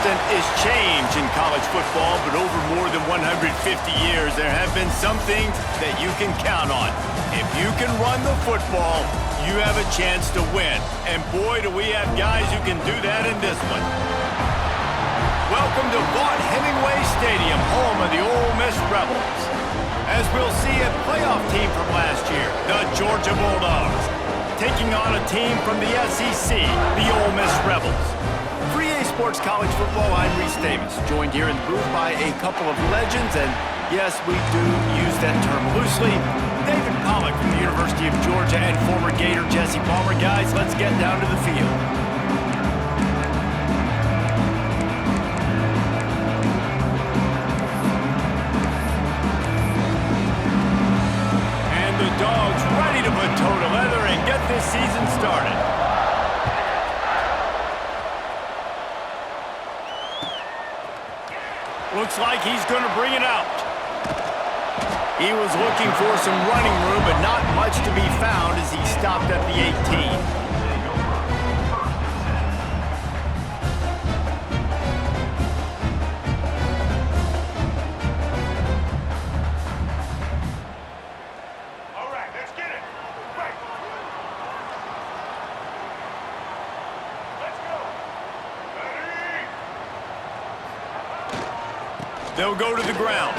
constant is change in college football, but over more than 150 years, there have been some things that you can count on. If you can run the football, you have a chance to win. And boy, do we have guys who can do that in this one. Welcome to Vaught-Hemingway Stadium, home of the Ole Miss Rebels. As we'll see a playoff team from last year, the Georgia Bulldogs, taking on a team from the SEC, the Ole Miss Rebels. For EA Sports College Football, I'm Reese Davis, joined here in the booth by a couple of legends, and yes, we do use that term loosely. David Pollack from the University of Georgia and former Gator Jesse Palmer. Guys, let's get down to the field. And the Dogs ready to put toe to leather and get this season started. Looks like he's going to bring it out. He was looking for some running room, but not much to be found as he stopped at the 18. They'll go to the ground.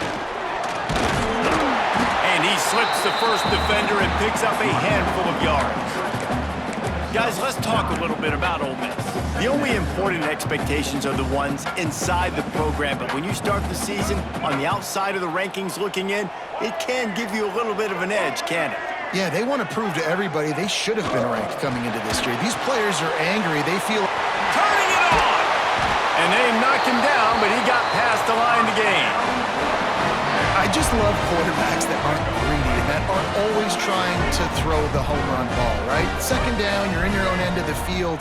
And he slips the first defender and picks up a handful of yards. Guys, let's talk a little bit about Ole Miss. The only important expectations are the ones inside the program, but when you start the season on the outside of the rankings looking in, it can give you a little bit of an edge, can't it? Yeah, they want to prove to everybody they should have been ranked coming into this year. These players are angry. They feel... Turning it on! And they knocked him down, but he got past the line to gain. I just love quarterbacks that aren't greedy and that aren't always trying to throw the home run ball, right? Second down, you're in your own end of the field.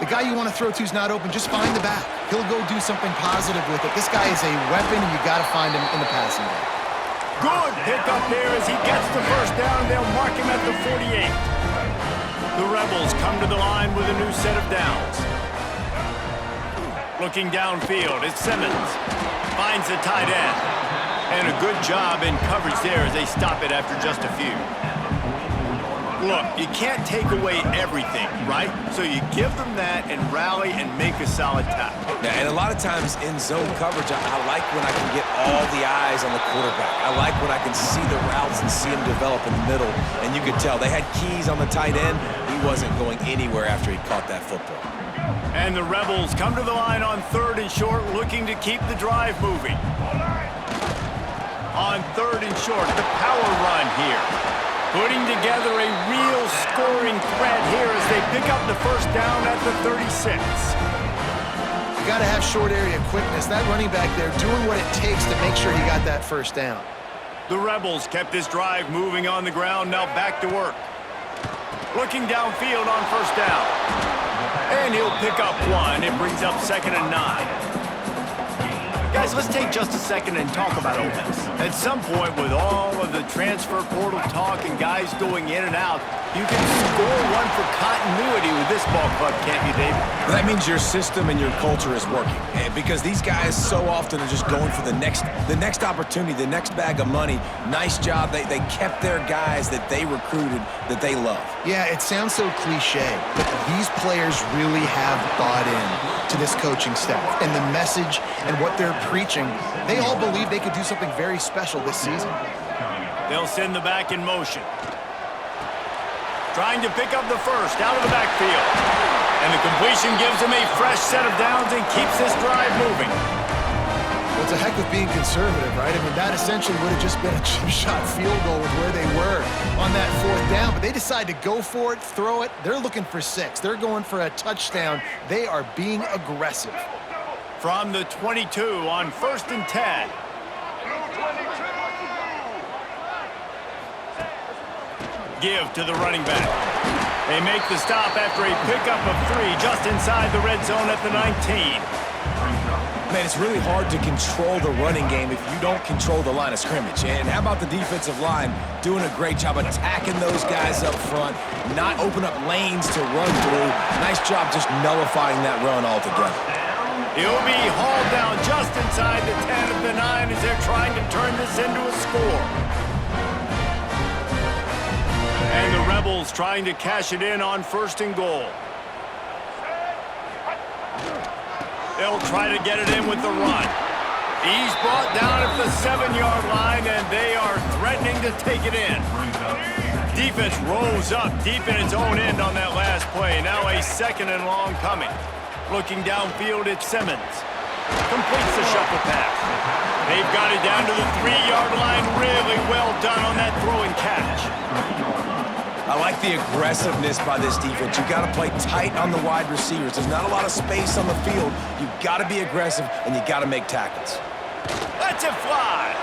The guy you want to throw to is not open. Just find the back. He'll go do something positive with it. This guy is a weapon, and you got to find him in the passing game. Good pick up there as he gets the first down. They'll mark him at the 48. The Rebels come to the line with a new set of downs. Looking downfield, it's Simmons. Finds the tight end. And a good job in coverage there as they stop it after just a few. Look, you can't take away everything, right? So you give them that and rally and make a solid tackle. Yeah, and a lot of times in zone coverage, I like when I can get all the eyes on the quarterback. I like when I can see the routes and see him develop in the middle. And you could tell they had keys on the tight end. He wasn't going anywhere after he caught that football. And the Rebels come to the line on 3rd and short, looking to keep the drive moving. On 3rd and short, the power run here. Putting together a real scoring threat here as they pick up the first down at the 36. You got to have short area quickness. That running back there doing what it takes to make sure he got that first down. The Rebels kept this drive moving on the ground, now back to work. Looking downfield on first down. And he'll pick up one. It brings up 2nd and 9. Guys, let's take just a second and talk about Ole Miss. At some point, with all of the transfer portal talk and guys going in and out, you can score one for continuity with this ball club, can't you, David? That means your system and your culture is working. Because these guys so often are just going for the next opportunity, the next bag of money. Nice job. They kept their guys that they recruited, that they love. Yeah, it sounds so cliche, but these players really have bought in to this coaching staff and the message and what they're preaching. They all believe they could do something very special this season. They'll send the back in motion. Trying to pick up the first out of the backfield. And the completion gives them a fresh set of downs and keeps this drive moving. Well, it's a heck of being conservative, right? I mean, that essentially would have just been a chip shot field goal with where they were on that 4th down. But they decide to go for it, throw it. They're looking for 6. They're going for a touchdown. They are being aggressive. From the 22 on 1st and 10. Give to the running back. They make the stop after a pickup of 3 just inside the red zone at the 19. Man, it's really hard to control the running game if you don't control the line of scrimmage. And how about the defensive line doing a great job attacking those guys up front, not open up lanes to run through. Nice job just nullifying that run altogether. He'll be hauled down just inside the 10 of the 9 as they're trying to turn this into a score. And the Rebels trying to cash it in on 1st and goal. They'll try to get it in with the run. He's brought down at the 7-yard line, and they are threatening to take it in. Defense rolls up deep in its own end on that last play. Now a 2nd and long coming. Looking downfield at Simmons. Completes the shuffle pass. They've got it down to the 3-yard line. Really well done on that throw and catch. I like the aggressiveness by this defense. You've got to play tight on the wide receivers. There's not a lot of space on the field. You've got to be aggressive, and you've got to make tackles. Lets it fly.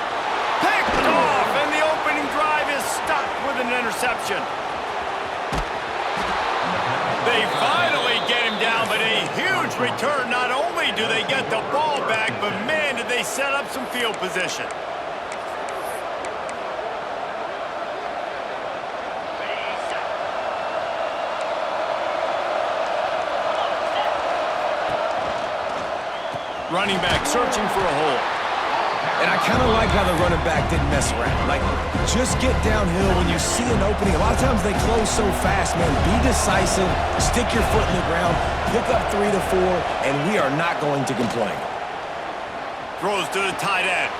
Picked off, and the opening drive is stopped with an interception. They finally get him down, but a huge return. Not only do they get the ball back, but man, did they set up some field position. Running back searching for a hole. And I kind of like how the running back didn't mess around. Like, just get downhill when you see an opening. A lot of times they close so fast, man. Be decisive, stick your foot in the ground, pick up 3 to 4, and we are not going to complain. Throws to the tight end.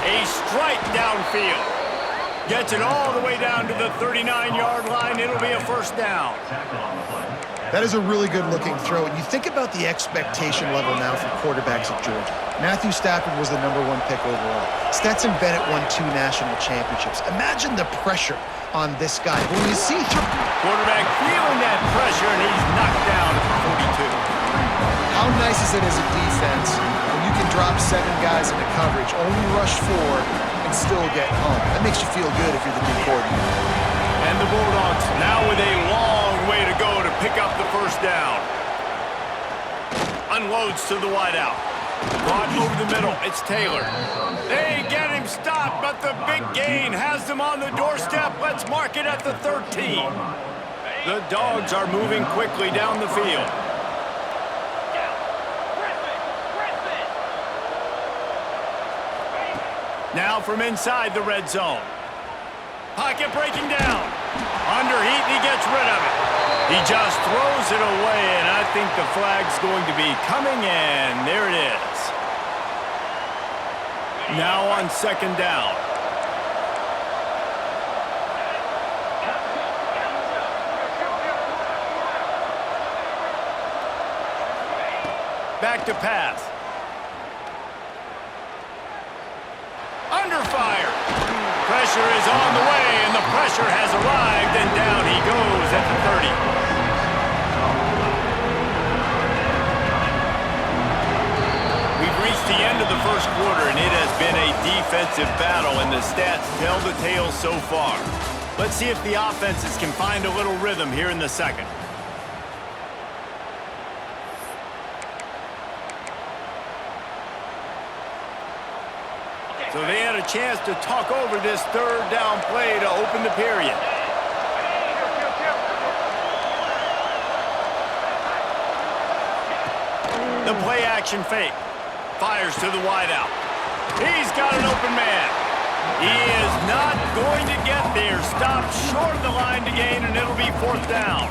A strike downfield. Gets it all the way down to the 39-yard line. It'll be a 1st down. That is a really good-looking throw. And you think about the expectation level now for quarterbacks at Georgia. Matthew Stafford was the #1 pick overall. Stetson Bennett won 2 national championships. Imagine the pressure on this guy. When you see quarterback feeling that pressure, and he's knocked down at the 42. How nice is it as a defense when you can drop 7 guys into coverage, only rush 4, and still get home? That makes you feel good if you're the new coordinator. And the Bulldogs now with a long way to go to pick up the 1st down. Unloads to the wideout. Brought over the middle. It's Taylor. They get him stopped, but the big gain has them on the doorstep. Let's mark it at the 13. The Dogs are moving quickly down the field. Now from inside the red zone. Pocket breaking down. Underheat, and he gets rid of it. He just throws it away, and I think the flag's going to be coming, and there it is. Now on 2nd down. Back to pass. Under fire. Pressure is on the way, and the pressure has arrived, and down he goes at the 30. We've reached the end of the 1st quarter, and it has been a defensive battle, and the stats tell the tale so far. Let's see if the offenses can find a little rhythm here in the 2nd. So they had a chance to talk over this 3rd down play to open the period. The play action fake. Fires to the wideout. He's got an open man. He is not going to get there. Stopped short of the line to gain, and it'll be 4th down.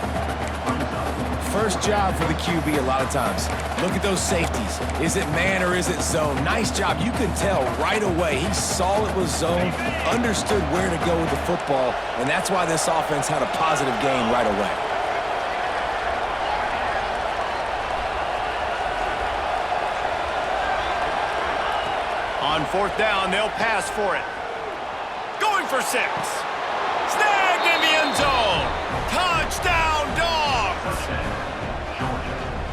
First job for the QB a lot of times. Look at those safeties. Is it man or is it zone? Nice job. You can tell right away. He saw it was zone, understood where to go with the football, and that's why this offense had a positive gain right away. On 4th down, they'll pass for it. Going for 6. Snagged in the end zone. Touchdown, Dogs!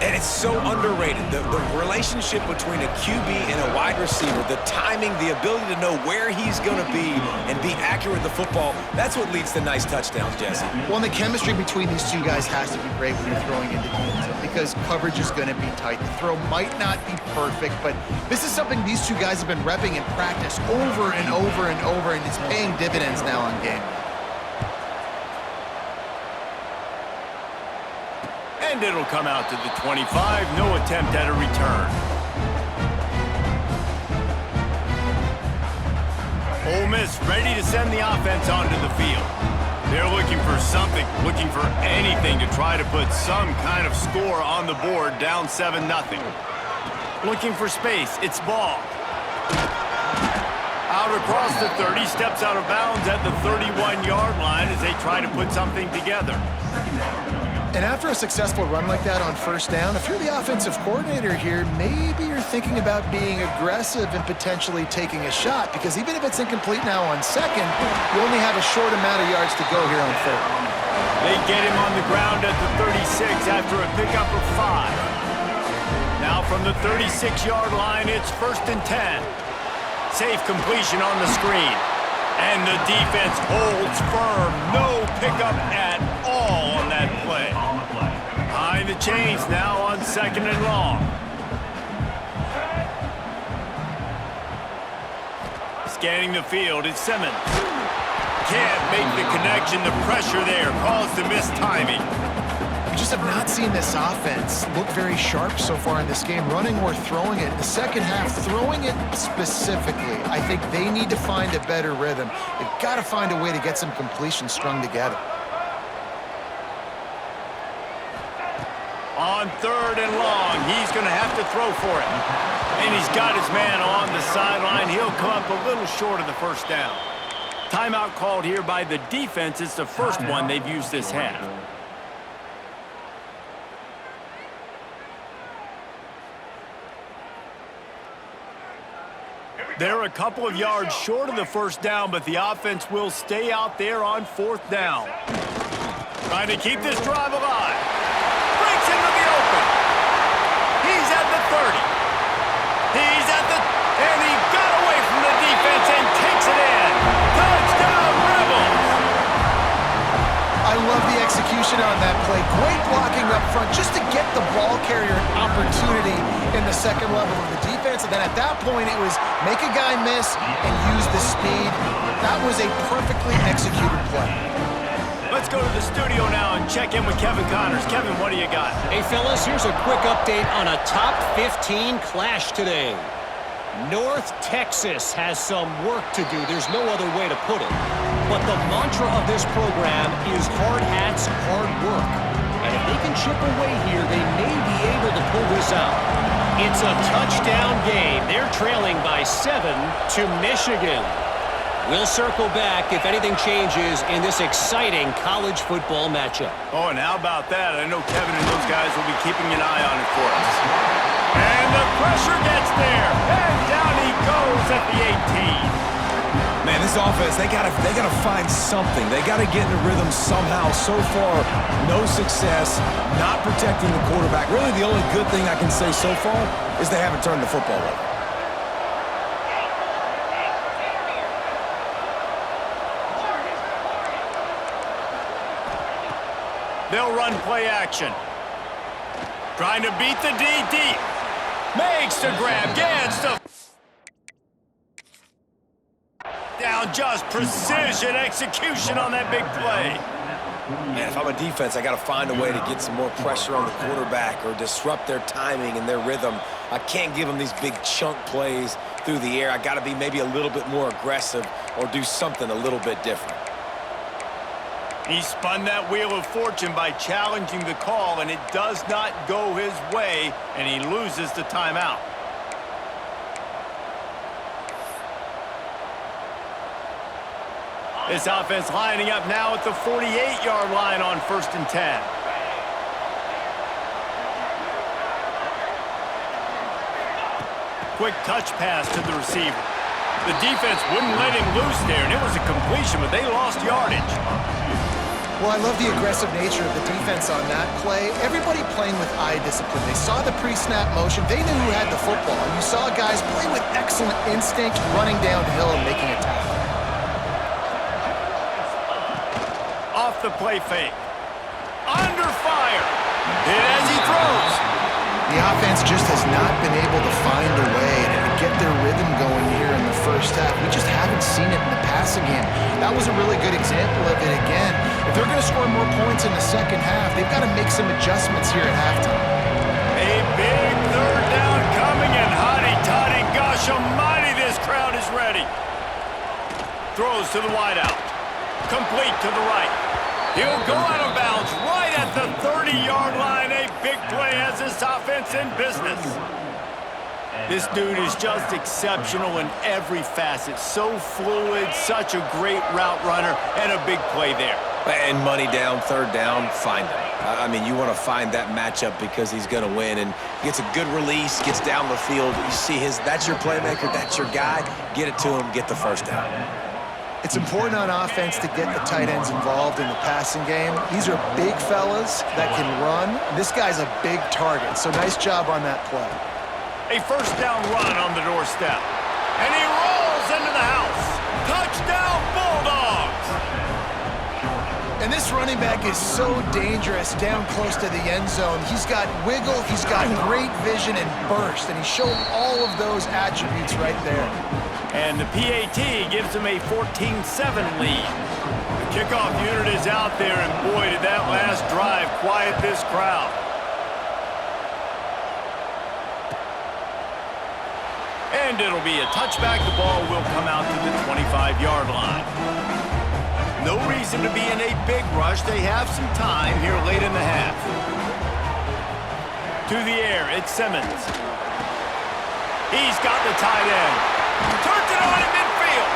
And it's so underrated. The relationship between a QB and a wide receiver, the timing, the ability to know where he's going to be and be accurate with the football, that's what leads to nice touchdowns, Jesse. Well, and the chemistry between these 2 guys has to be great when you're throwing into the end zone because coverage is going to be tight. The throw might not be perfect, but this is something these 2 guys have been repping in practice over and over and over, and it's paying dividends now on game. And it'll come out to the 25. No attempt at a return. ready to send the offense onto the field. They're looking for something, looking for anything to try to put some kind of score on the board, down 7-0. Looking for space, it's ball. Out across the 30, steps out of bounds at the 31-yard line as they try to put something together. And after a successful run like that on first down, if you're the offensive coordinator here, maybe you're thinking about being aggressive and potentially taking a shot, because even if it's incomplete now on second, you only have a short amount of yards to go here on third. They get him on the ground at the 36 after a pickup of 5. Now from the 36-yard line, it's 1st and 10. Safe completion on the screen. And the defense holds firm. No pickup at all on that play. Behind the chains now on 2nd and long. Scanning the field, it's Simmons. Can't make the connection. The pressure there caused the mistiming. We just have not seen this offense look very sharp so far in this game, running or throwing it. In the second half, throwing it specifically, I think they need to find a better rhythm. They've got to find a way to get some completions strung together. On 3rd and long, he's going to have to throw for it. And he's got his man on the sideline. He'll come up a little short of the first down. Timeout called here by the defense. It's the first one they've used this half. They're a couple of yards short of the first down, but the offense will stay out there on 4th down. Trying to keep this drive alive. Breaks into the open. He's at the 30. He's at the... And he got away from the defense and takes it in. Touchdown, Rebels! I love the execution on that play. Great blocking up front just to get the ball carrier an opportunity in the second level of the defense. And then at that point, it was make a guy miss and use the speed. That was a perfectly executed play. Let's go to the studio now and check in with Kevin Connors. Kevin, what do you got? Hey, fellas, here's a quick update on a top 15 clash today. North Texas has some work to do. There's no other way to put it. But the mantra of this program is hard hats, hard work. And if they can chip away here, they may be able to pull this out. It's a touchdown game. They're trailing by 7 to Michigan. We'll circle back if anything changes in this exciting college football matchup. Oh, and how about that? I know Kevin and those guys will be keeping an eye on it for us. And the pressure gets there. And down he goes at the 18. Man, this offense, they gotta find something. They gotta get in the rhythm somehow. So far, no success, not protecting the quarterback. Really, the only good thing I can say so far is they haven't turned the football over. They'll run play action. Trying to beat the D deep. Makes the grab, gets the... Down, just precision execution on that big play. Man, if I'm a defense, I got to find a way to get some more pressure on the quarterback or disrupt their timing and their rhythm. I can't give them these big chunk plays through the air. I got to be maybe a little bit more aggressive or do something a little bit different. He spun that wheel of fortune by challenging the call, and it does not go his way, and he loses the timeout. This offense lining up now at the 48-yard line on 1st and 10. Quick touch pass to the receiver. The defense wouldn't let him loose there, and it was a completion, but they lost yardage. Well, I love the aggressive nature of the defense on that play. Everybody playing with eye discipline. They saw the pre-snap motion. They knew who had the football. And you saw guys play with excellent instinct, running downhill and making a tackle. Off the play fake. Under fire. Hit as he throws. The offense just has not been able to find a way to get their rhythm going here in the first half. We just haven't seen it in the passing game. That was a really good example of it again. If they're going to score more points in the second half, they've got to make some adjustments here at halftime. A big 3rd down coming, and hotty-toddy, gosh almighty, this crowd is ready. Throws to the wideout. Complete to the right. He'll go out of bounds right at the 30-yard line. A big play has this offense in business. This dude is just exceptional in every facet. So fluid, such a great route runner, and a big play there. And money down, third down, find him. I mean, you want to find that matchup because he's going to win and gets a good release, gets down the field. You see that's your playmaker, that's your guy. Get it to him, get the first down. It's important on offense to get the tight ends involved in the passing game. These are big fellas that can run. This guy's a big target, so nice job on that play. A first down run on the doorstep. And he rolls into the house. Touchdown, Bulldogs! And this running back is so dangerous down close to the end zone. He's got wiggle, he's got great vision and burst, and he showed all of those attributes right there. And the PAT gives him a 14-7 lead. The kickoff unit is out there, and boy, did that last drive quiet this crowd. And it'll be a touchback. The ball will come out to the 25-yard line. No reason to be in a big rush. They have some time here late in the half. To the air, it's Simmons. He's got the tight end. Turns it on in midfield.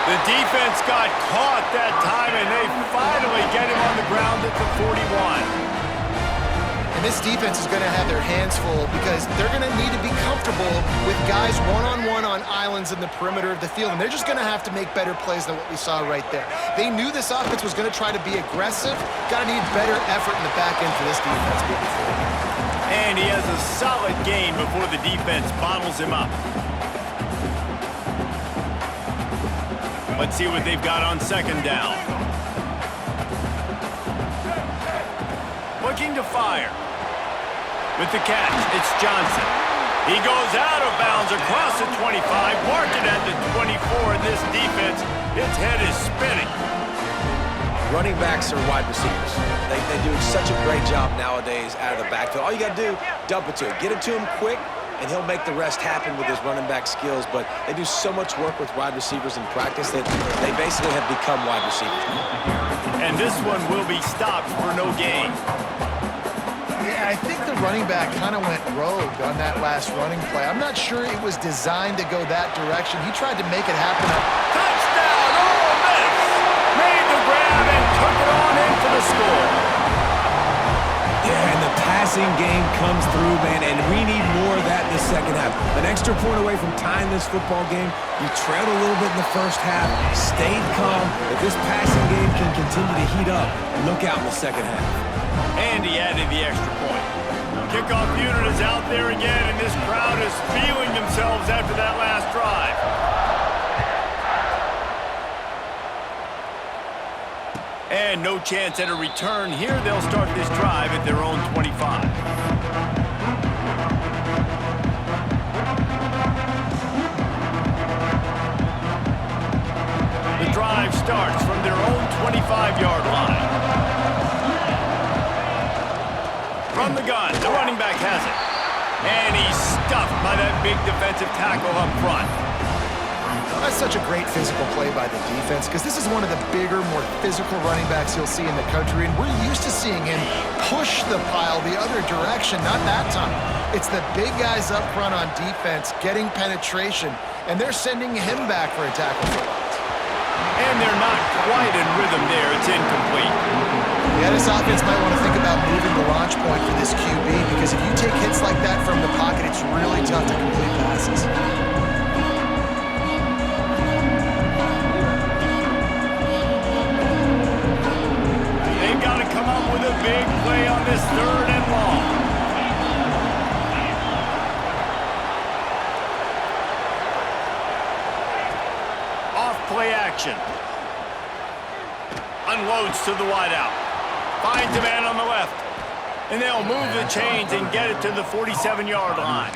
The defense got caught that time, and they finally get him on the ground at the 41. And this defense is going to have their hands full because they're going to need to be comfortable with guys one-on-one on islands in the perimeter of the field, and they're just going to have to make better plays than what we saw right there. They knew this offense was going to try to be aggressive. Got to need better effort in the back end for this defense moving forward. And he has a solid gain before the defense bottles him up. Let's see what they've got on second down. Looking to fire. With the catch, it's Johnson. He goes out of bounds across the 25, marked it at the 24, and this defense, its head is spinning. Running backs are wide receivers. They do such a great job nowadays out of the backfield. All you got to do, dump it to him. Get it to him quick, and he'll make the rest happen with his running back skills. But they do so much work with wide receivers in practice that they basically have become wide receivers. And this one will be stopped for no gain. Yeah, I think the running back kind of went rogue on that last running play. I'm not sure it was designed to go that direction. He tried to make it happen. Touchdown, Ole Miss! Made the grab and took it on in for the score. Yeah, and the passing game comes through, man, and we need more of that in the second half. An extra point away from tying this football game. You trailed a little bit in the first half, stayed calm. If this passing game can continue to heat up, look out in the second half. And he added the extra point. Kickoff unit is out there again, and this crowd is feeling themselves after that last drive. And no chance at a return here. They'll start this drive at their own 25. The drive starts from their own 25-yard line. From the gun, the running back has it. And he's stuffed by that big defensive tackle up front. That's such a great physical play by the defense because this is one of the bigger, more physical running backs you'll see in the country, and we're used to seeing him push the pile the other direction. Not that time. It's the big guys up front on defense getting penetration, and they're sending him back for a tackle for loss. And they're not quite in rhythm there. It's incomplete. Yeah, this offense might want to think about moving the launch point for this QB because if you take hits like that from the pocket, it's really tough to complete passes. They've got to come up with a big play on this third and long. Off play action. Unloads to the wideout. Finds a man on the left. And they'll move the chains and get it to the 47-yard line.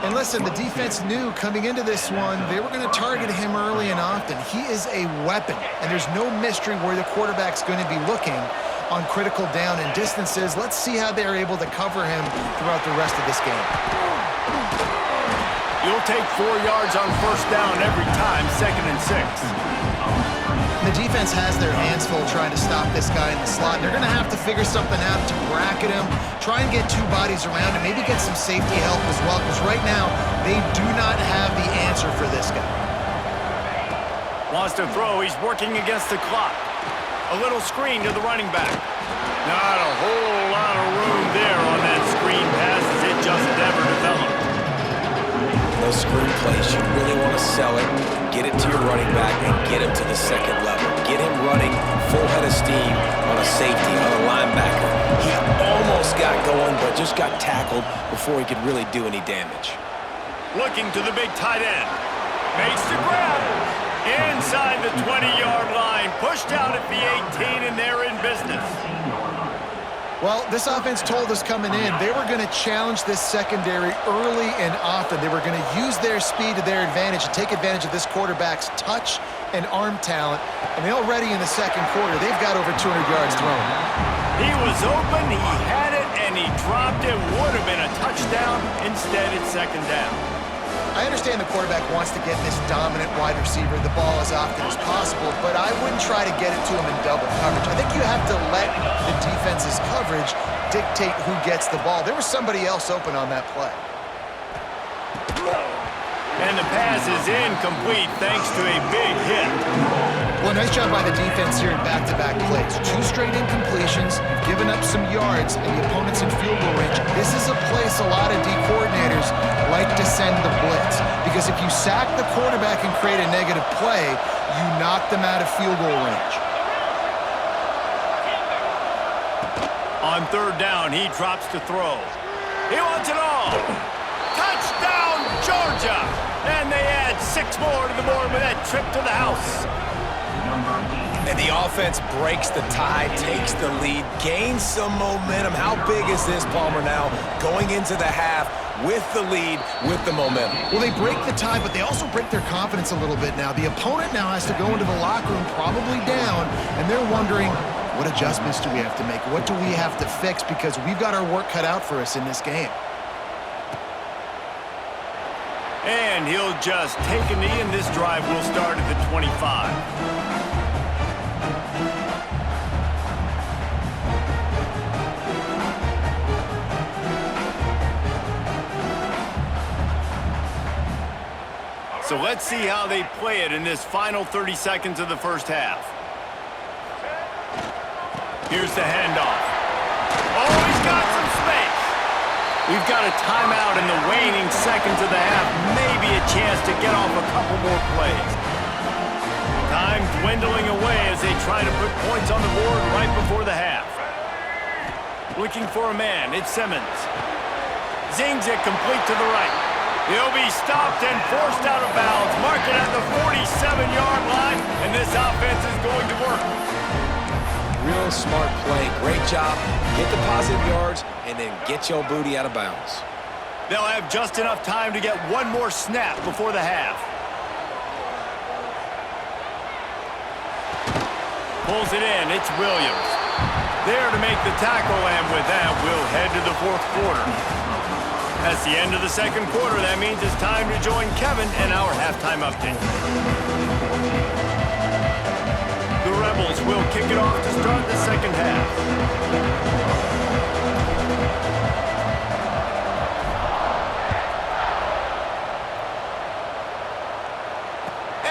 And listen, the defense knew coming into this one, they were going to target him early and often. He is a weapon, and there's no mystery where the quarterback's going to be looking on critical down and distances. Let's see how they're able to cover him throughout the rest of this game. You'll take 4 yards on first down every time, 2nd and 6. The defense has their hands full trying to stop this guy in the slot. They're going to have to figure something out to bracket him, try and get 2 bodies around him, maybe get some safety help as well, because right now they do not have the answer for this guy. Wants to throw. He's working against the clock. A little screen to the running back. Not a whole lot of room there on that screen pass as it just never developed. Those screen plays, you really want to sell it, get it to your running back, and get him to the second level. Get him running full head of steam on a safety, on a linebacker. He almost got going, but just got tackled before he could really do any damage. Looking to the big tight end. Makes the grab. Inside the 20-yard line. Pushed out at the 18, and they're in business. Well, this offense told us coming in they were going to challenge this secondary early and often. They were going to use their speed to their advantage and take advantage of this quarterback's touch and arm talent. And already in the second quarter, they've got over 200 yards thrown. He was open, he had it, and he dropped it. Would have been a touchdown. Instead, it's 2nd down. I understand the quarterback wants to get this dominant wide receiver the ball as often as possible, but I wouldn't try to get it to him in double coverage. I think you have to let the defense's coverage dictate who gets the ball. There was somebody else open on that play. And the pass is incomplete thanks to a big hit. Well, nice job by the defense here in back-to-back plays. 2 straight incompletions, you've given up some yards, and the opponent's in field goal range. This is a place a lot of D coordinators like to send the blitz, because if you sack the quarterback and create a negative play, you knock them out of field goal range. On 3rd down, he drops to throw. He wants it all. Touchdown, Georgia! And they add 6 more to the board with that trip to the house. And the offense breaks the tie, takes the lead, gains some momentum. How big is this, Palmer, now going into the half with the lead, with the momentum? Well, they break the tie, but they also break their confidence a little bit now. The opponent now has to go into the locker room probably down, and they're wondering, what adjustments do we have to make? What do we have to fix? Because we've got our work cut out for us in this game. And he'll just take a knee, and this drive will start at the 25. So let's see how they play it in this final 30 seconds of the first half. Here's the handoff. Oh, he's got some space. We've got a timeout in the waning seconds of the half. Maybe a chance to get off a couple more plays. Time dwindling away as they try to put points on the board right before the half. Looking for a man. It's Simmons. Zings it complete to the right. He'll be stopped and forced out of bounds. Mark it at the 47-yard line, and this offense is going to work. Real smart play. Great job. Get the positive yards, and then get your booty out of bounds. They'll have just enough time to get one more snap before the half. Pulls it in. It's Williams. There to make the tackle, and with that, we'll head to the 4th quarter. That's the end of the second quarter. That means it's time to join Kevin in our halftime update. The Rebels will kick it off to start the second half.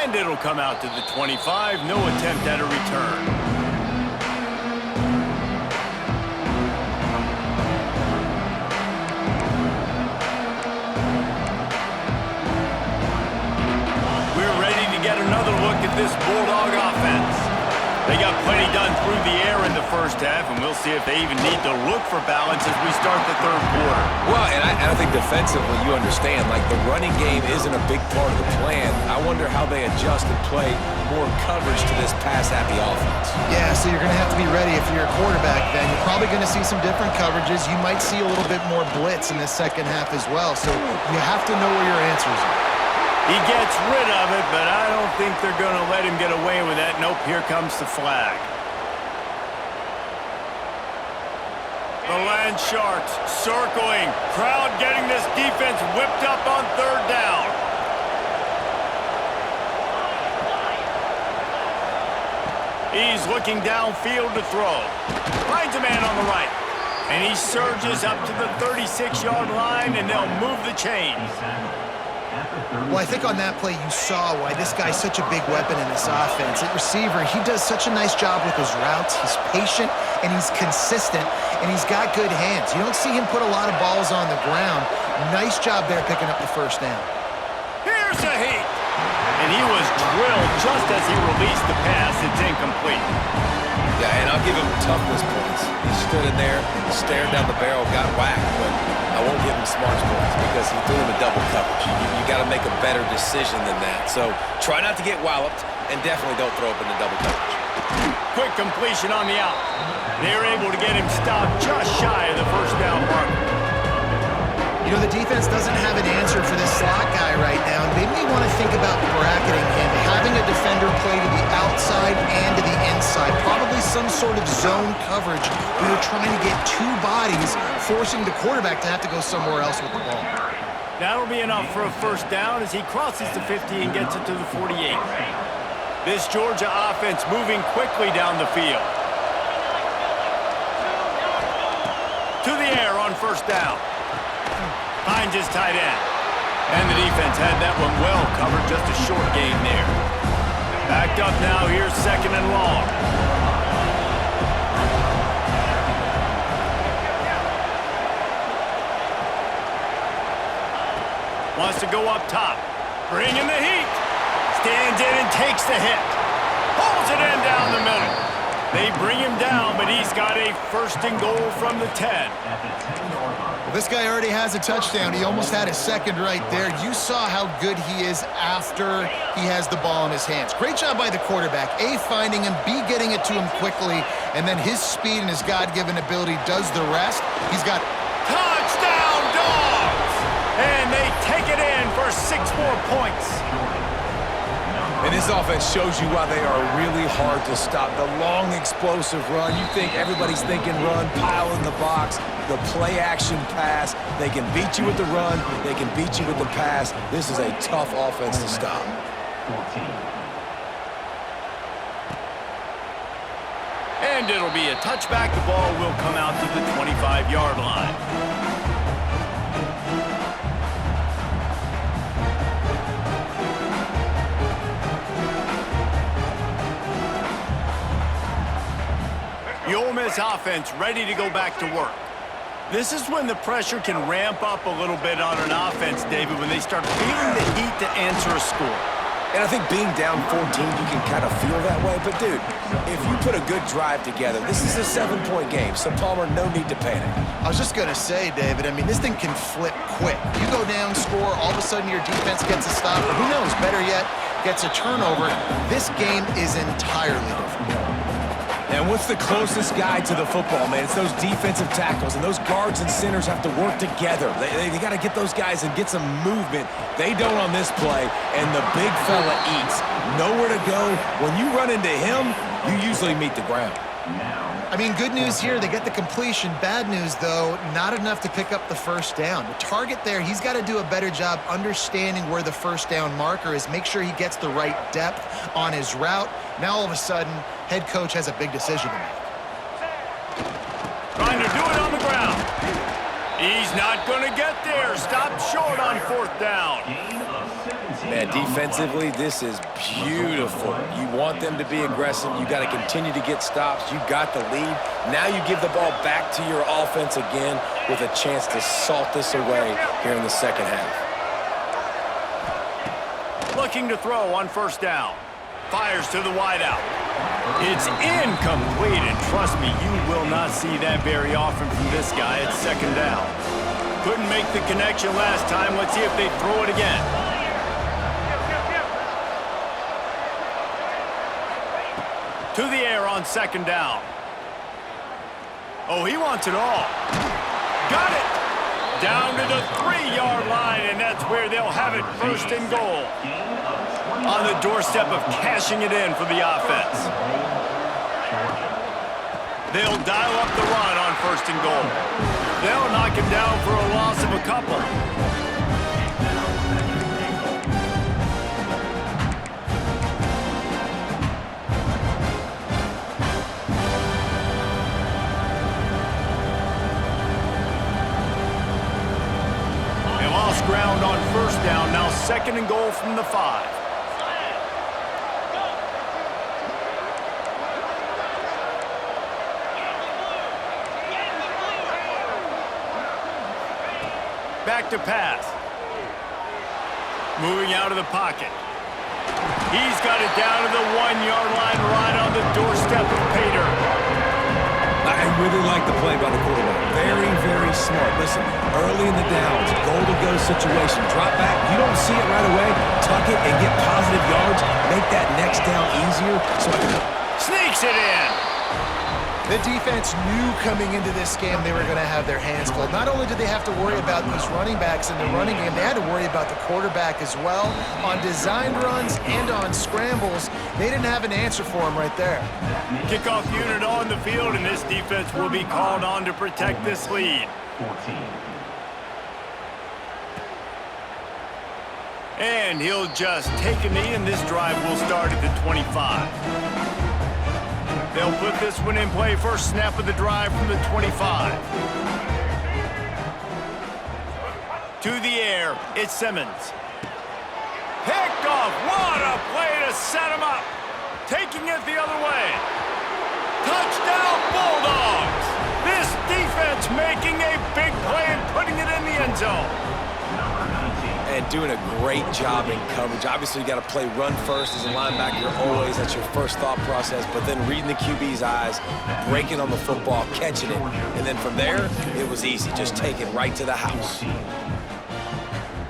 And it'll come out to the 25. No attempt at a return. Another look at this Bulldog offense. They got plenty done through the air in the first half, and we'll see if they even need to look for balance as we start the 3rd quarter. Well, and I think defensively, you understand, like the running game isn't a big part of the plan. I wonder how they adjust and play more coverage to this pass-happy offense. Yeah, so you're going to have to be ready if you're a quarterback then. You're probably going to see some different coverages. You might see a little bit more blitz in the second half as well, so you have to know where your answers are. He gets rid of it, but I don't think they're going to let him get away with that. Nope, here comes the flag. The Land Sharks circling. Crowd getting this defense whipped up on 3rd down. He's looking downfield to throw. Finds a man on the right. And he surges up to the 36-yard line, and they'll move the chains. Well, I think on that play you saw why this guy's such a big weapon in this offense. At receiver, he does such a nice job with his routes. He's patient, and he's consistent, and he's got good hands. You don't see him put a lot of balls on the ground. Nice job there picking up the first down. Here's a heat. And he was drilled just as he released the pass. It's incomplete. Yeah, and I'll give him toughness points. He stood in there, stared down the barrel, got whacked, but I won't give him smarts points because he threw him in double coverage. You got to make a better decision than that. So try not to get walloped, and definitely don't throw up in the double coverage. Quick completion on the out. They're able to get him stopped just shy of the first down marker. You know, the defense doesn't have an answer for this slot guy right now. They may want to think about bracketing him, having a defender play to the outside and to the inside, probably some sort of zone coverage where you're trying to get two bodies, forcing the quarterback to have to go somewhere else with the ball. That'll be enough for a first down as he crosses the 50 and gets it to the 48. This Georgia offense moving quickly down the field. To the air on first down. Finds his tight end. And the defense had that one well covered, just a short gain there. Backed up now, here's second and long. Wants to go up top. Bringing the heat. Stands in and takes the hit. Pulls it in down the middle. They bring him down, but he's got a first and goal from the 10. This guy already has a touchdown. He almost had a second right there. You saw how good he is after he has the ball in his hands. Great job by the quarterback. A, finding him, B, getting it to him quickly, and then his speed and his God-given ability does the rest. He's got Touchdown, Dogs! And they take it in for 6 more points. And this offense shows you why they are really hard to stop. The long, explosive run. You think everybody's thinking run, pile in the box. The play-action pass. They can beat you with the run. They can beat you with the pass. This is a tough offense to stop. And it'll be a touchback. The ball will come out to the 25-yard line. The Ole Miss offense ready to go back to work. This is when the pressure can ramp up a little bit on an offense, David, when they start feeling the heat to answer a score. And I think being down 14, you can kind of feel that way. But, dude, if you put a good drive together, this is a 7-point game. So, Palmer, no need to panic. I was just going to say, David, I mean, this thing can flip quick. You go down, score, all of a sudden your defense gets a stop, or who knows, better yet, gets a turnover. This game is entirely different. And what's the closest guy to the football, man? It's those defensive tackles, and those guards and centers have to work together. They got to get those guys and get some movement. They don't on this play, and the big fella eats. Nowhere to go. When you run into him, you usually meet the ground. I mean, good news here, they get the completion. Bad news, though, not enough to pick up the first down. The target there, he's got to do a better job understanding where the first down marker is, make sure he gets the right depth on his route. Now, all of a sudden, head coach has a big decision to make. Trying to do it on the ground. He's not going to get there. Stopped short on fourth down. Man, defensively, this is beautiful. You want them to be aggressive. You got to continue to get stops. You got the lead. Now you give the ball back to your offense again with a chance to salt this away here in the second half. Looking to throw on first down. Fires to the wideout. It's incomplete, and trust me, you will not see that very often from this guy. It's second down. Couldn't make the connection last time. Let's see if they throw it again. To the air on second down. Oh, he wants it all. Got it! Down to the 3-yard line, and that's where they'll have it, first and goal. On the doorstep of cashing it in for the offense. They'll dial up the run on first and goal. They'll knock him down for a loss of a couple. ground on first down. Now 2nd and goal from the 5. Back to pass. Moving out of the pocket. He's got it down to the 1-yard line right on the doorstep of Pater. I really like the play by the quarterback. Very, very smart. Listen, early in the downs, goal-to-go situation, drop back. You don't see it right away. Tuck it and get positive yards. Make that next down easier. Sneaks it in. The defense knew coming into this game they were going to have their hands full. Not only did they have to worry about these running backs in the running game, they had to worry about the quarterback as well. On designed runs and on scrambles, they didn't have an answer for him right there. Kickoff unit on the field, and this defense will be called on to protect this lead. 14. And he'll just take a knee, and this drive will start at the 25. They'll put this one in play. First snap of the drive from the 25. To the air, it's Simmons. Picked off. What a play to set him up. Taking it the other way. Touchdown, Bulldogs. This defense making a big play and putting it in the end zone. And doing a great job in coverage. Obviously, you got to play run first as a linebacker always. That's your first thought process. But then reading the QB's eyes, breaking on the football, catching it. And then from there, it was easy. Just take it right to the house.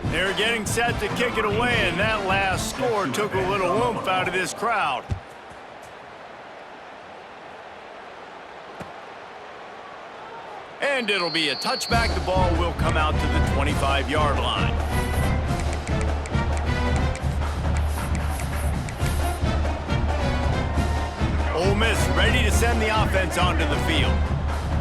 They're getting set to kick it away, and that last score took a little oomph out of this crowd. And it'll be a touchback. The ball will come out to the 25-yard line. Ole Miss ready to send the offense onto the field.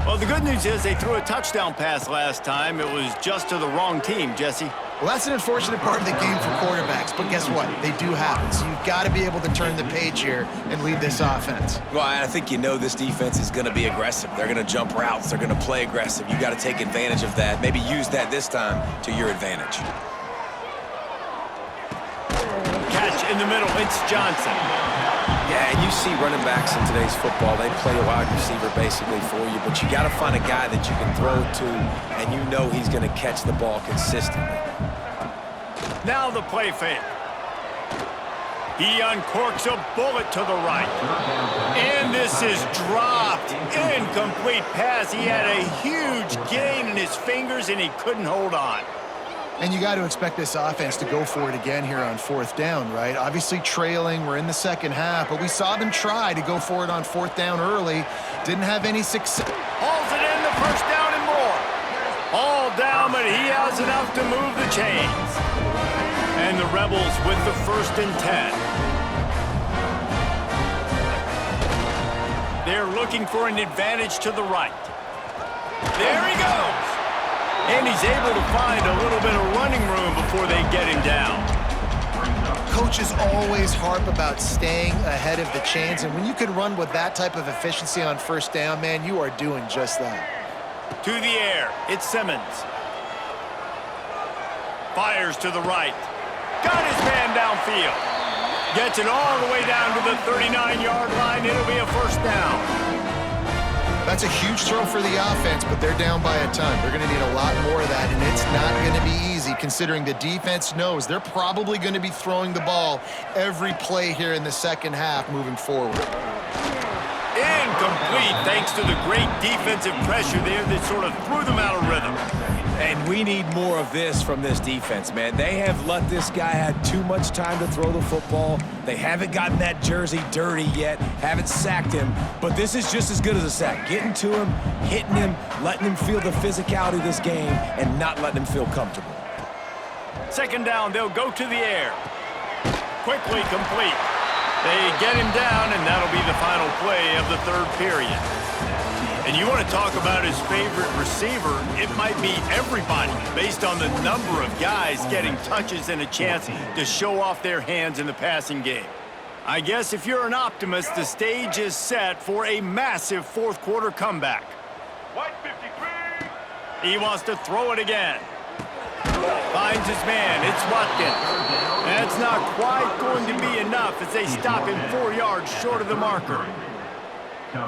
Well, the good news is they threw a touchdown pass last time. It was just to the wrong team, Jesse. Well, that's an unfortunate part of the game for quarterbacks, but guess what? They do happen, so you've got to be able to turn the page here and lead this offense. Well, I think you know this defense is going to be aggressive. They're going to jump routes. They're going to play aggressive. You got to take advantage of that. Maybe use that this time to your advantage. Catch in the middle. It's Johnson. Yeah, and you see running backs in today's football, they play a wide receiver basically for you, but you got to find a guy that you can throw to, and you know he's going to catch the ball consistently. Now the play fake. He uncorks a bullet to the right. And this is dropped. Incomplete pass. He had a huge gain in his fingers, and he couldn't hold on. And you got to expect this offense to go for it again here on 4th down, right? Obviously trailing, we're in the second half, but we saw them try to go for it on 4th down early. Didn't have any success. Hauls it in, the first down and more. All down, but he has enough to move the chains. And the Rebels with the 1st and 10. They're looking for an advantage to the right. There he goes. And he's able to find a little bit of running room before they get him down. Coaches always harp about staying ahead of the chains, and when you can run with that type of efficiency on 1st down, man, you are doing just that. To the air, it's Simmons. Fires to the right. Got his man downfield. Gets it all the way down to the 39-yard line. It'll be a 1st down. That's a huge throw for the offense, but they're down by a ton. They're going to need a lot more of that, and it's not going to be easy considering the defense knows they're probably going to be throwing the ball every play here in the second half moving forward. Incomplete thanks to the great defensive pressure there that sort of threw them out of rhythm. And we need more of this from this defense, man. They have let this guy have too much time to throw the football. They haven't gotten that jersey dirty yet, haven't sacked him, but this is just as good as a sack. Getting to him, hitting him, letting him feel the physicality of this game, and not letting him feel comfortable. 2nd down, they'll go to the air. Quickly complete. They get him down, and that'll be the final play of the 3rd period. And you want to talk about his favorite receiver, it might be everybody based on the number of guys getting touches and a chance to show off their hands in the passing game. I guess if you're an optimist, the stage is set for a massive 4th quarter comeback. He wants to throw it again. Finds his man. It's Watkins. That's not quite going to be enough as they stop him 4 yards short of the marker.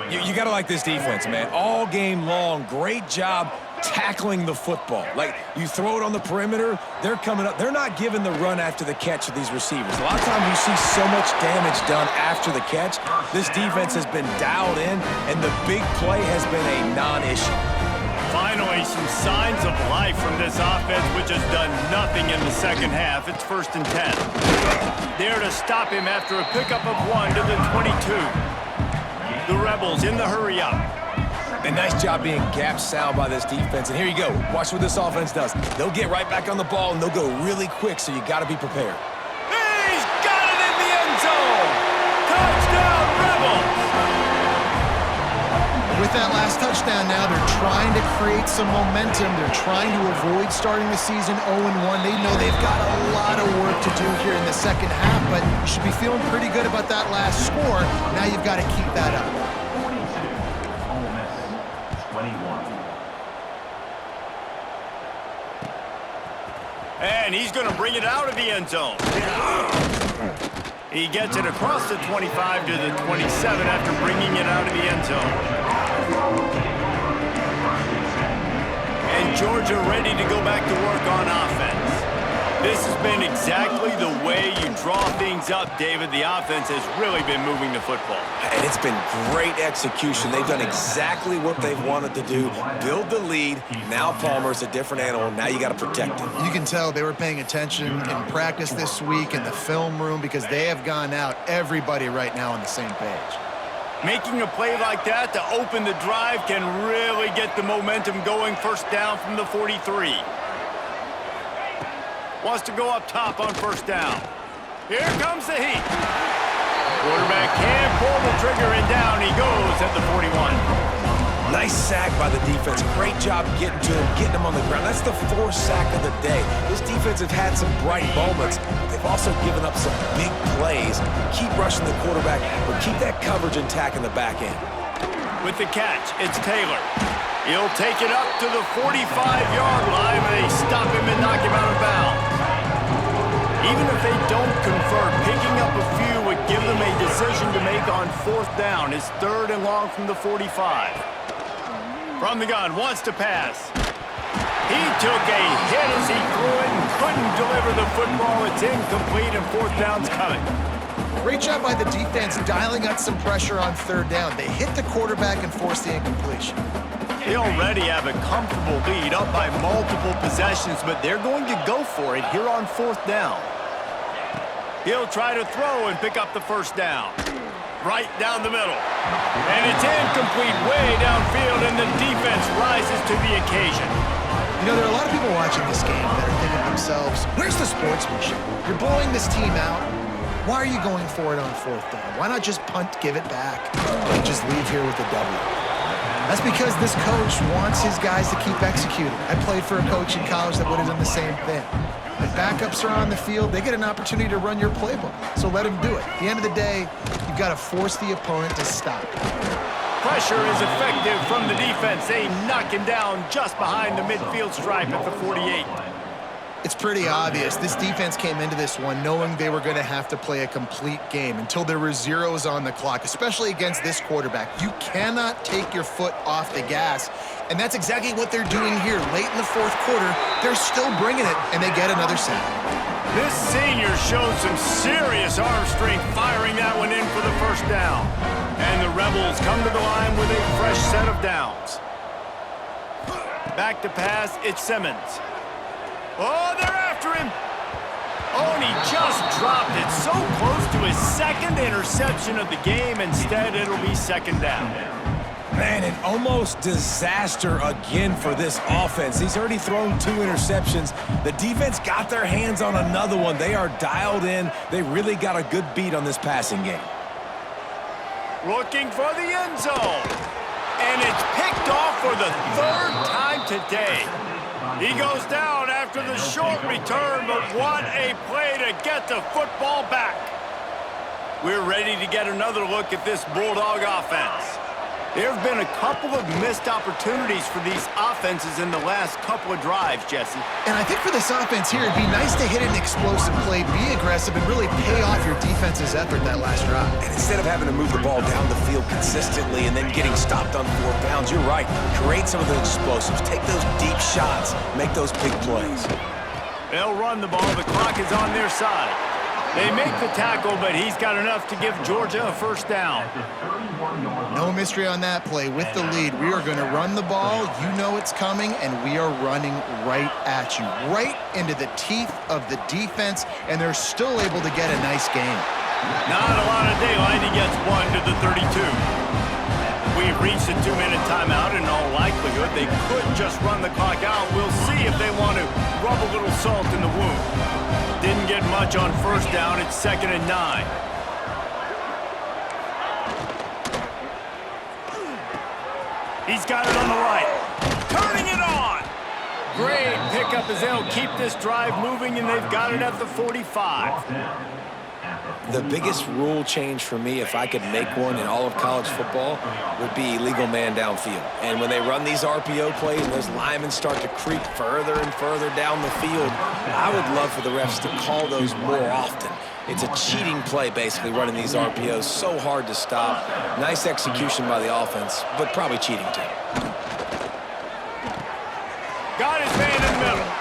You got to like this defense, man. All game long, great job tackling the football. Like, you throw it on the perimeter, they're coming up. They're not giving the run after the catch to these receivers. A lot of times you see so much damage done after the catch. This defense has been dialed in, and the big play has been a non-issue. Finally, some signs of life from this offense, which has done nothing in the second half. It's 1st and 10. There to stop him after a pickup of 1 to the 22. The Rebels in the hurry-up. A nice job being gap sound by this defense. And here you go. Watch what this offense does. They'll get right back on the ball, and they'll go really quick, so you got to be prepared. He's got it in the end zone! Touchdown, Rebels! With that last touchdown now, they're trying to create some momentum. They're trying to avoid starting the season 0-1. They know they've got a lot of work to do here in the second half, but you should be feeling pretty good about that last score. Now you've got to keep that up. And he's going to bring it out of the end zone. He gets it across the 25 to the 27 after bringing it out of the end zone. And Georgia ready to go back to work on offense. This has been exactly the way you draw things up, David. The offense has really been moving the football. And it's been great execution. They've done exactly what they've wanted to do. Build the lead. Now Palmer's a different animal. Now you got to protect him. You can tell they were paying attention in practice this week in the film room because they have gone out, everybody right now on the same page. Making a play like that to open the drive can really get the momentum going. 1st down from the 43. Wants to go up top on 1st down. Here comes the heat. Quarterback can't pull the trigger, and down he goes at the 41. Nice sack by the defense. Great job getting to him, getting him on the ground. That's the 4th sack of the day. This defense have had some bright moments, but they've also given up some big plays. Keep rushing the quarterback, but keep that coverage intact in the back end. With the catch, it's Taylor. He'll take it up to the 45-yard line, and they stop him and knock him out of bounds. Even if they don't convert, picking up a few would give them a decision to make on 4th down. It's 3rd and long from the 45. From the gun, wants to pass. He took a hit as he threw it and couldn't deliver the football. It's incomplete, and 4th down's coming. Great job by the defense dialing out some pressure on 3rd down. They hit the quarterback and forced the incompletion. They already have a comfortable lead, up by multiple possessions, but they're going to go for it here on 4th down. He'll try to throw and pick up the 1st down. Right down the middle. And it's incomplete way downfield, and the defense rises to the occasion. You know, there are a lot of people watching this game that are thinking to themselves, where's the sportsmanship? You're blowing this team out. Why are you going for it on 4th down? Why not just punt, give it back, and just leave here with a W? That's because this coach wants his guys to keep executing. I played for a coach in college that would have done the same thing. When backups are on the field, they get an opportunity to run your playbook, so let them do it. At the end of the day, you've got to force the opponent to stop. Pressure is effective from the defense. They knock him down just behind the midfield stripe at the 48. It's pretty obvious. This defense came into this one knowing they were going to have to play a complete game until there were zeros on the clock, especially against this quarterback. You cannot take your foot off the gas, and that's exactly what they're doing here. Late in the 4th quarter, they're still bringing it, and they get another sack. This senior showed some serious arm strength firing that one in for the 1st down. And the Rebels come to the line with a fresh set of downs. Back to pass, it's Simmons. Oh, they're after him. Oh, and he just dropped it so close to his 2nd interception of the game. Instead, it'll be 2nd down. Man, an almost disaster again for this offense. He's already thrown 2 interceptions. The defense got their hands on another one. They are dialed in. They really got a good beat on this passing game. Looking for the end zone. And it's picked off for the 3rd time today. He goes down after the short return, but what a play to get the football back. We're ready to get another look at this Bulldog offense. There have been a couple of missed opportunities for these offenses in the last couple of drives, Jesse. And I think for this offense here, it'd be nice to hit an explosive play, be aggressive, and really pay off your defense's effort that last drive. And instead of having to move the ball down the field consistently and then getting stopped on 4 pounds, you're right. Create some of those explosives. Take those deep shots. Make those big plays. They'll run the ball. The clock is on their side. They make the tackle, but he's got enough to give Georgia a first down. No mystery on that play. With the lead, we are going to run the ball. You know it's coming, and we are running right at you, right into the teeth of the defense, and they're still able to get a nice gain. Not a lot of daylight. He gets 1 to the 32. We've reached a 2-minute timeout. In all likelihood, they could just run the clock out. We'll see if they want to rub a little salt in the wound. Didn't get much on first down. It's 2nd and 9. He's got it on the right. Turning it on. Great pickup as they'll keep this drive moving, and they've got it at the 45. The biggest rule change for me, if I could make one in all of college football, would be illegal man downfield. And when they run these RPO plays and those linemen start to creep further and further down the field, I would love for the refs to call those more often. It's a cheating play, basically, running these RPOs. So hard to stop. Nice execution by the offense, but probably cheating too. Got his man in the middle.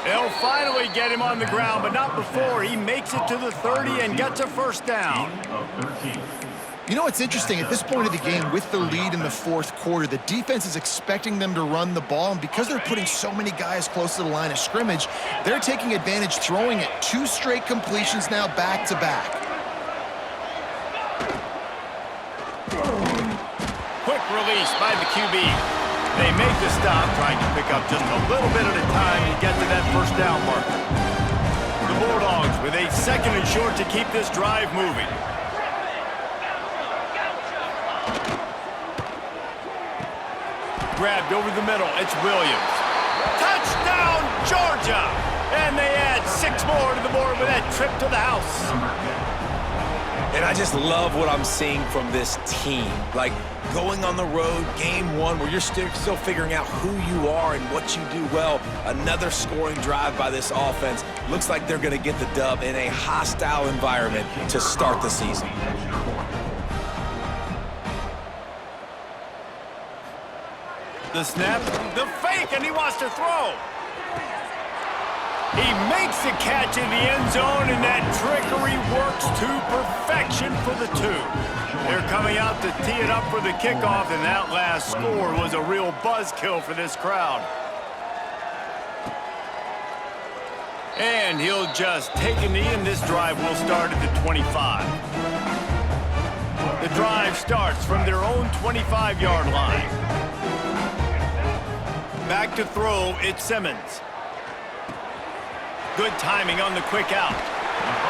They'll finally get him on the ground, but not before he makes it to the 30 and gets a first down. You know what's interesting? At this point of the game, with the lead in the fourth quarter, the defense is expecting them to run the ball, and because they're putting so many guys close to the line of scrimmage, they're taking advantage, throwing it 2 straight completions now back-to-back. Quick release by the QB. They make the stop, trying to pick up just a little bit at a time to get to that first down marker. The Bulldogs with a 2nd and short to keep this drive moving. Grabbed over the middle, it's Williams. Touchdown, Georgia! And they add 6 more to the board with that trip to the house. And I just love what I'm seeing from this team. Like, going on the road, game 1, where you're still figuring out who you are and what you do well. Another scoring drive by this offense. Looks like they're going to get the dub in a hostile environment to start the season. The snap, the fake, and he wants to throw. He makes the catch in the end zone, and that trickery works to perfection for the 2. They're coming out to tee it up for the kickoff, and that last score was a real buzzkill for this crowd. And he'll just take a knee, and this drive will start at the 25. The drive starts from their own 25-yard line. Back to throw, it's Simmons. Good timing on the quick out.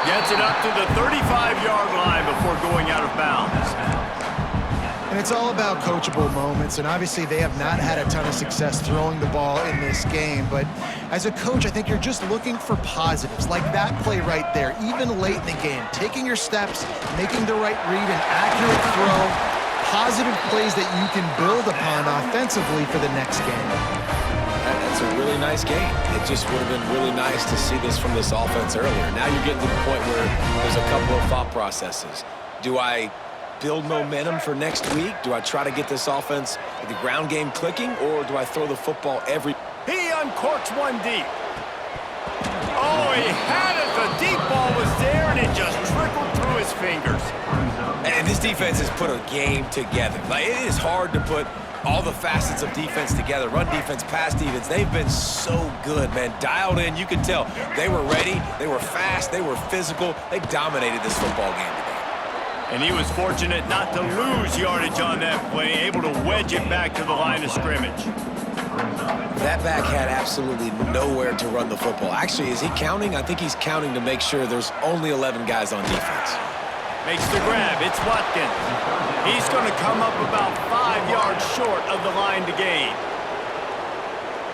Gets it up to the 35-yard line before going out of bounds. And it's all about coachable moments, and obviously they have not had a ton of success throwing the ball in this game, but as a coach, I think you're just looking for positives, like that play right there, even late in the game, taking your steps, making the right read, an accurate throw, positive plays that you can build upon offensively for the next game. That's a really nice game. It just would have been really nice to see this from this offense earlier. Now you're getting to the point where there's a couple of thought processes. Do I build momentum for next week? Do I try to get this offense, the ground game clicking, or do I throw the football every... He uncorks one deep. Oh, he had it. The deep ball was there, and it just trickled through his fingers. And this defense has put a game together. Like, it is hard to put all the facets of defense together. Run defense, pass defense. They've been so good, man. Dialed in. You can tell they were ready. They were fast. They were physical. They dominated this football game today. And he was fortunate not to lose yardage on that play, able to wedge it back to the line of scrimmage. That back had absolutely nowhere to run the football. Actually, is he counting? I think he's counting to make sure there's only 11 guys on defense. Makes the grab. It's Watkins. He's going to come up about 5 yards short of the line to gain.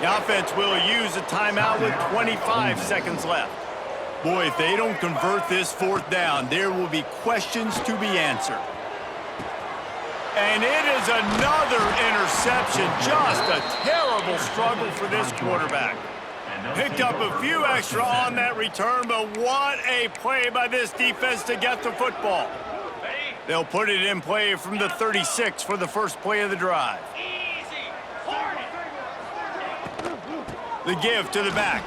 The offense will use a timeout with 25 seconds left. Boy, if they don't convert this 4th down, there will be questions to be answered. And it is another interception. Just a terrible struggle for this quarterback. Picked up a few extra on that return, but what a play by this defense to get the football. They'll put it in play from the 36 for the first play of the drive. The give to the back.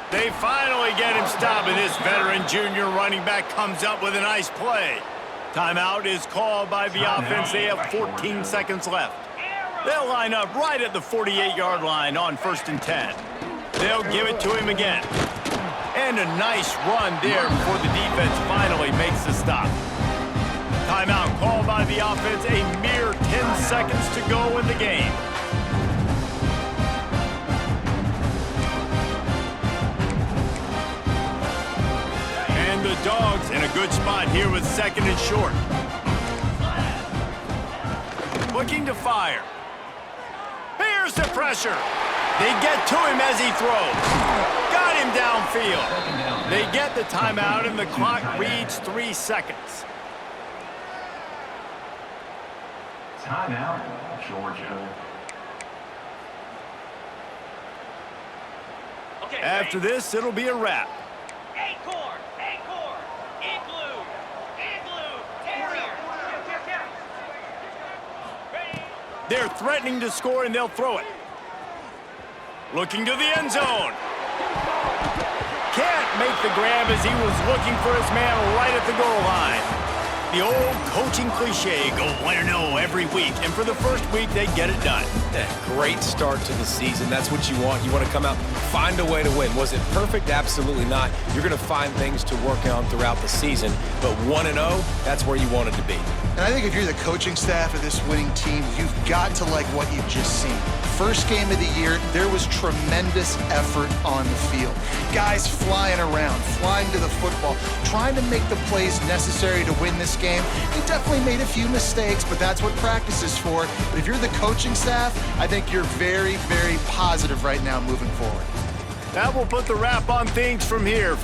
They finally get him stopped, and this veteran junior running back comes up with a nice play. Timeout is called by the offense. They have 14 seconds left. They'll line up right at the 48-yard line on 1st and 10. They'll give it to him again. And a nice run there before the defense finally makes the stop. Timeout called by the offense. A mere 10 seconds to go in the game. And the Dogs in a good spot here with 2nd and short. Looking to fire. Here's the pressure. They get to him as he throws. Got him downfield. They get the timeout, and the clock reads 3 seconds. Timeout, Georgia. After this, it'll be a wrap. Acorn, Igloo, Terrier. They're threatening to score, and they'll throw it. Looking to the end zone. Can't make the grab as he was looking for his man right at the goal line. The old coaching cliche, go 1-0 every week, and for the first week, they get it done. Yeah, great start to the season. That's what you want. You want to come out, find a way to win. Was it perfect? Absolutely not. You're going to find things to work on throughout the season, but 1-0, that's where you want it to be. And I think if you're the coaching staff of this winning team, you've got to like what you've just seen. First game of the year, there was tremendous effort on the field. Guys flying around, flying to the football, trying to make the plays necessary to win this game. They definitely made a few mistakes, but that's what practice is for. But if you're the coaching staff, I think you're very, very positive right now moving forward. That will put the wrap on things from here.